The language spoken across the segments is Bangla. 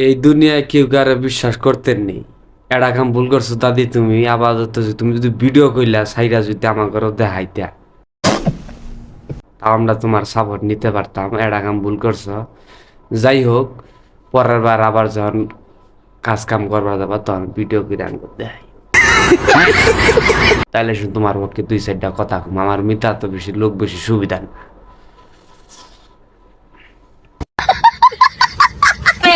এই দুনিয়ায় কেউ কারে বিশ্বাস করতেন নেই। এটা কাম ভুল করছো দাদি, তুমি আপাতত তুমি যদি ভিডিও কইলা সাইরা যদি আমার ঘরে দেখাইতা, তাও আমরা তোমার সাপোর্ট নিতে পারতাম। এটা কাম ভুল করছো। যাই হোক, পরের বার আবার যখন কাজ কাম করবার যাবা তখন ভিডিও করে আনবো দেখাই। তাইলে শুধু তোমার পক্ষে দুই চারটা কথা কম, আমার মিতা তো বেশি লোক বেশি সুবিধা না।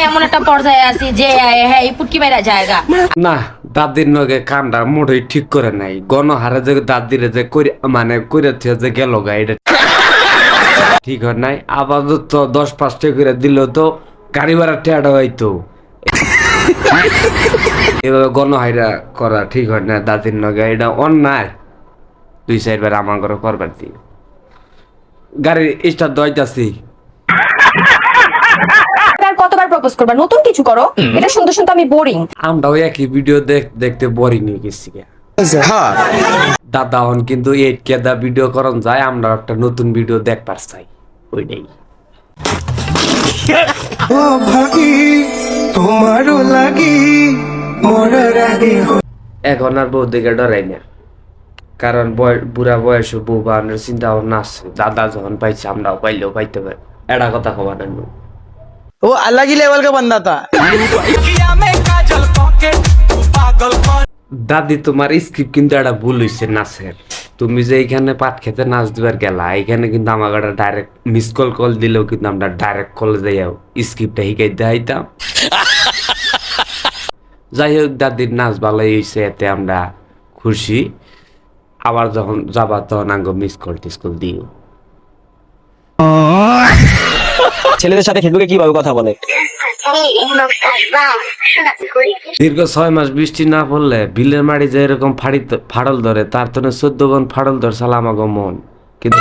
এমন একটা পর্যায়ে আছি যে হ্যাঁ এই পুটকি মেরা জায়গা না, দাদির নগে কামটা মোটেই ঠিক করে নাই। গণহারে যে দাদিরে যে মানে করে যে গেল গা, এটা ঠিক হয় নাই। আপাতত 10-5টা করে দিল তো গাড়ি ভাড়া টেয়াটা হইতো। এভাবে গণহাইরা করা ঠিক হয় না দাদির নগে, এটা অন্যায়। 2-4 বার আমার ঘরে করবার দি গাড়ি স্টার্ট দইতাছি। আর কতবার প্রপোজ করবা? নতুন কিছু করো। এটা শুনতে শুনতে আমি বোরিং। আমরাও একই ভিডিও দেখতে বোরিং হয়ে গেছি। দাদা হন কিন্তু 8K দা ভিডিও করন যায়, আমরা একটা নতুন ভিডিও দেখবার চাই, ওইটাই। ও ভাগি তোমারও লাগি মরার আগে। এখন আর বউ দিকে ডরাই না, কারণ বুড়া বয়সে বউ বানানোর চিন্তা ভাবনা আছে। দাদা যখন পাইছে আমরাও পাইলেও পাইতে পারি। এটা কথা কবার না। वो अलग ही लेवल का बंदा था। দাদি, তোমার স্ক্রিপ্ট কিন্তু একটা ভুল হয়েছে নাচের। তুমি যে এইখানে পাট খেতে নাচ দিবার গেলা, এখানে কিন্তু আমাকে একটা ডাইরেক্ট মিস কল দিলেও কিন্তু আমরা ডাইরেক্ট কলে যাইও স্ক্রিপ্টটা শিখাই দেখাইতাম। যাই হোক, দাদির নাচ ভালোই হয়েছে, এতে আমরা খুশি। আবার যখন যাবা তখন আঙ্গ মিস কল টিসকল দিও। ছেলেদের সাথে ফেসবুকে কিভাবে কথা বলে? দীর্ঘ 6 মাস বৃষ্টি না পড়লে বিলের মাটি যে এরকম ফাড়ল ধরে, তার তো 14 গুণ ফাড়ল ধর সালাম আগো মন। কিন্তু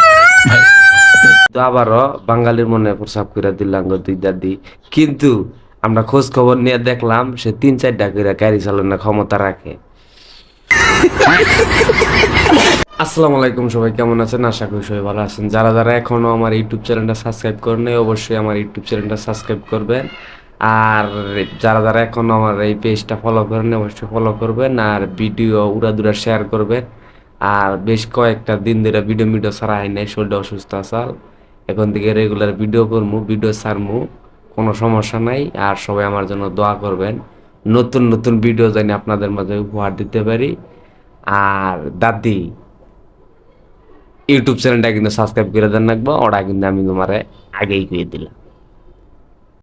আবারও বাঙালির মনে প্রসাব করে দিলাম গো দুই দাদি। কিন্তু আমরা খোঁজ খবর নিয়ে দেখলাম সে 3-4টা করে গাড়ি চালানোর ক্ষমতা রাখে। আসসালামু আলাইকুম, সবাই কেমন আছেন? আশা করি সবাই ভালো আছেন। যারা যারা এখনো আমার ইউটিউব চ্যানেলটা সাবস্ক্রাইব করেন অবশ্যই আমার ইউটিউব চ্যানেলটা সাবস্ক্রাইব করবেন। আর যারা যারা এখনো আমার এই পেজটা ফলো করেন অবশ্যই ফলো করবেন, আর ভিডিও উড়াদুরা শেয়ার করবেন। আর বেশ কয়েকটা দিন ধরে ভিডিও ছাড়া হয় নাই, শরীরটা অসুস্থ আসাল। এখন থেকে রেগুলার ভিডিও করবো, ভিডিও ছাড়বো, কোনো সমস্যা নাই। আর সবাই আমার জন্য দোয়া করবেন, নতুন নতুন ভিডিও জানি আপনাদের মাঝে উপহার দিতে পারি। আর দাদি, ইউটিউব চ্যানেলটা কিন্তু সাবস্ক্রাইব করে দেন রাখবো, ওটা কিন্তু আমি তোমারে আগেই করে দিলাম।